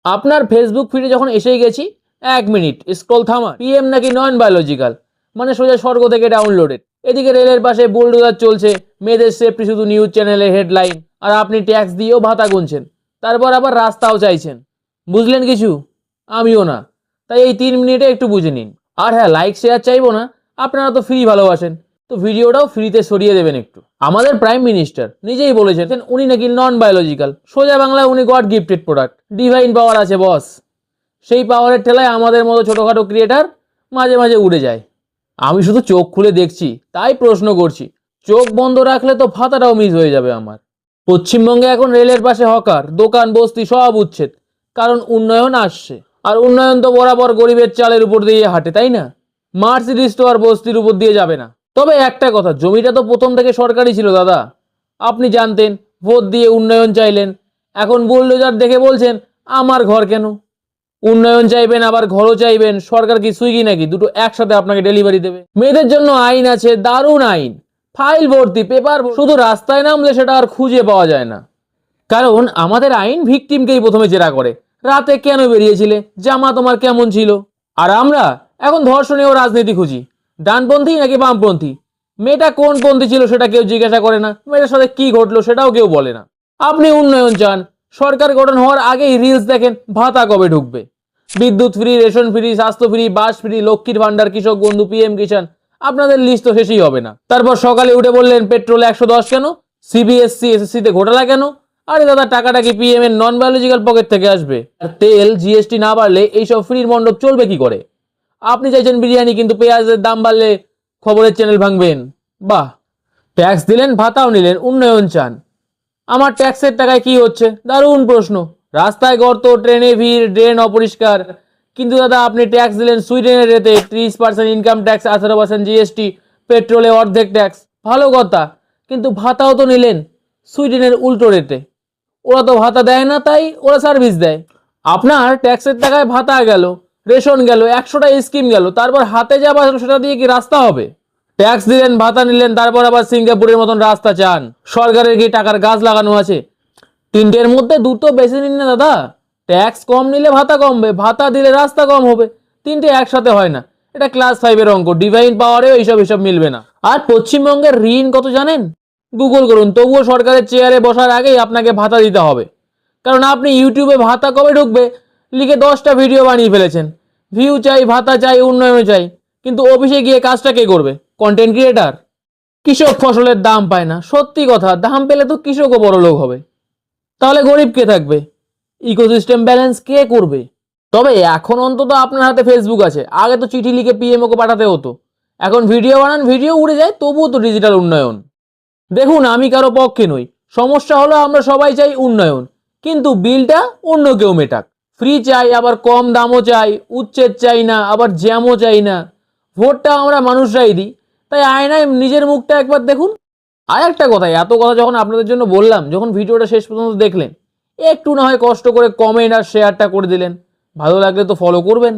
আপনার ফেসবুক ফিডে যখন এসেই গেছি 1 মিনিট স্ক্রল থামা, পিএম নাকি নন বায়োলজিক্যাল, মানে সোজা স্বর্গ থেকে ডাউনলোডেড। এদিকে রেলের পাশে বুলডোজার চলছে, মেয়েদের সেফটি শুধু নিউজ চ্যানেলে হেডলাইন, আর আপনি ট্যাক্স দিয়েও ভাতা গুনছেন, তারপর আবার রাস্তাও চাইছেন। বুঝলেন কিছু? আমিও না। তাই এই 3 মিনিটে একটু বুঝে নিন। আর হ্যাঁ, লাইক শেয়ার চাইবো না, আপনারা তো ফ্রি ভালোবাসেন, তো ভিডিওটাও ফ্রিতে সরিয়ে দেবেন একটু। আমাদের প্রাইম মিনিস্টার নিজেই বলেছেন উনি নাকি নন বায়োলজিক্যাল, সোজা বাংলায় উনি গড গিফটেড প্রোডাক্ট, ডিভাইন পাওয়ার আছে বস। সেই পাওয়ারের ঠেলায় আমাদের মতো ছোটোখাটো ক্রিয়েটার মাঝে মাঝে উড়ে যায়। আমি শুধু চোখ খুলে দেখছি, তাই প্রশ্ন করছি, চোখ বন্ধ রাখলে তো ভাতাটাও মিস হয়ে যাবে আমার। পশ্চিমবঙ্গে এখন রেলের পাশে হকার, দোকান, বস্তি সব উচ্ছেদ, কারণ উন্নয়ন আসছে। আর উন্নয়ন তো বরাবর গরিবের চালের উপর দিয়ে হাঁটে, তাই না? মার্সিডিজ তো আর বস্তির উপর দিয়ে যাবে না। তবে একটা কথা, জমিটা তো প্রথম থেকে সরকারি ছিল দাদা, আপনি জানতেন, ভোট দিয়ে উন্নয়ন চাইলেন, এখন বুলডোজার দেখে বলছেন আমার ঘর কেন? উন্নয়ন চাইবেন আবার ঘরও চাইবেন, সরকার কি সুইগি নাকি দুটো একসাথে আপনাকে ডেলিভারি দেবে? মেয়েদের জন্য আইন আছে, দারুণ আইন, ফাইল ভর্তি, পেপার, শুধু রাস্তায় নামলে সেটা আর খুঁজে পাওয়া যায় না। কারণ আমাদের আইন ভিকটিমকেই প্রথমে জেরা করে, রাতে কেন বেরিয়েছিলে, জামা তোমার কেমন ছিল। আর আমরা এখন ধর্ষণেও রাজনীতি খুঁজি, ডানপন্থী নাকি বামপন্থী, মেয়েটা কোন পন্থী ছিল সেটা কেউ জিজ্ঞাসা করে না, মেয়েটার সাথে কি ঘটলো সেটাও কেউ বলে না। আপনি উন্নয়ন চান, সরকার গঠন হওয়ার আগেই রিলস দেখেন ভাতা কবে ঢুকবে। বিদ্যুৎ ফ্রি, রেশন ফ্রি, স্বাস্থ্য ফ্রি, বাস ফ্রি, লক্ষ্মীর ভান্ডার, কৃষক বন্ধু, পিএম কিষাণ, আপনাদের লিস্ট তো শেষই হবে না। তারপর সকালে উঠে বললেন পেট্রোল 110 কেন, সিবিএসসি এসএসসিতে ঘোটালা কেন। আরে দাদা, টাকাটা কি পিএম এর নন বায়োলজিক্যাল পকেট থেকে আসবে? আর তেল জিএসটি না বাড়লে এইসব ফ্রির মণ্ডপ চলবে কি করে? আপনি চাইছেন বিরিয়ানি, কিন্তু পেঁয়াজের দাম বাড়লে খবরের চ্যানেল ভাঙবেন। বাহ, ট্যাক্স দিলেন, ভাতাও নিলেন, উন্নয়ন চান। আমার ট্যাক্সের টাকায় কি হচ্ছে? দারুণ প্রশ্ন। রাস্তায় গর্ত, ট্রেনে ভিড়, ড্রেন অপরিষ্কার। কিন্তু দাদা আপনি ট্যাক্স দিলেন সুইডেনের রেটে, 30% ইনকাম ট্যাক্স, 18% জিএসটি, পেট্রোলে অর্ধেক ট্যাক্স, ভালো কথা। কিন্তু ভাতাও তো নিলেন সুইডেনের উল্টো রেটে। ওরা তো ভাতা দেয় না, তাই ওরা সার্ভিস দেয়। আপনার ট্যাক্সের টাকায় ভাতা গেল, রেশন গেল, 100টা স্কিম গেল, তারপর হাতে যা বাঁচলো সেটা দিয়ে কি রাস্তা হবে? ট্যাক্স দিলেন, ভাতা নিলেন, তারপর আবার সিঙ্গাপুরের মতন রাস্তা চান। সরকারের কি টাকার গাছ লাগানো আছে? তিনটের মধ্যে দুটো বেছে নিন না দাদা। ট্যাক্স কম নিলে ভাতা কমবে, ভাতা দিলে রাস্তা কম হবে, তিনটে একসাথে হয় না। এটা ক্লাস 5-এর অঙ্ক, ডিভাইন পাওয়ারেও এইসব মিলবে না। আর পশ্চিমবঙ্গের ঋণ কত জানেন? গুগল করুন, তবুও সরকারের চেয়ারে বসার আগেই আপনাকে ভাতা দিতে হবে। কারণ আপনি ইউটিউবে ভাতা কবে ঢুকবে লিখে 10টা ভিডিও বানিয়ে ফেলেছেন। ভিউ চাই, ভাতা চাই, উন্নয়ন চাই, কিন্তু অফিসে গিয়ে কাজটা কে করবে? Content creator. কৃষক ফসলের দাম পায় না, সত্যি কথা, দাম পেলে তো কৃষকও বড় লোক হবে। তাহলে গরিব কে থাকবে? ইকোসিস্টেম ব্যালেন্স কে করবে? তবে এখন অন্তত আপনার হাতে ফেসবুক আছে, আগে তো চিঠি লিখে পিএমওকে পাঠাতে হতো। এখন ভিডিও বানান, ভিডিও উড়ে যায়, তবুও তো ডিজিটাল উন্নয়ন। দেখুন, আমি কারো পক্ষে নই, সমস্যা হলো আমরা সবাই চাই উন্নয়ন, কিন্তু বিলটা অন্য কেউ মেটাক। ফ্রি চাই, আবার কম দামও চাই, উচ্ছেদ চাই না, আবার জ্যামও চাই না। ভোটটা আমরা মানুষরাই দিই, তাই আয়নায় নিজের মুখটা একবার দেখুন। আর একটা কথা, এত কথা যখন আপনাদের জন্য বললাম, যখন ভিডিওটা শেষ পর্যন্ত দেখলেন, একটু না হয় কষ্ট করে কমেন্ট আর শেয়ারটা করে দিলেন। ভালো লাগলে তো ফলো করবেন।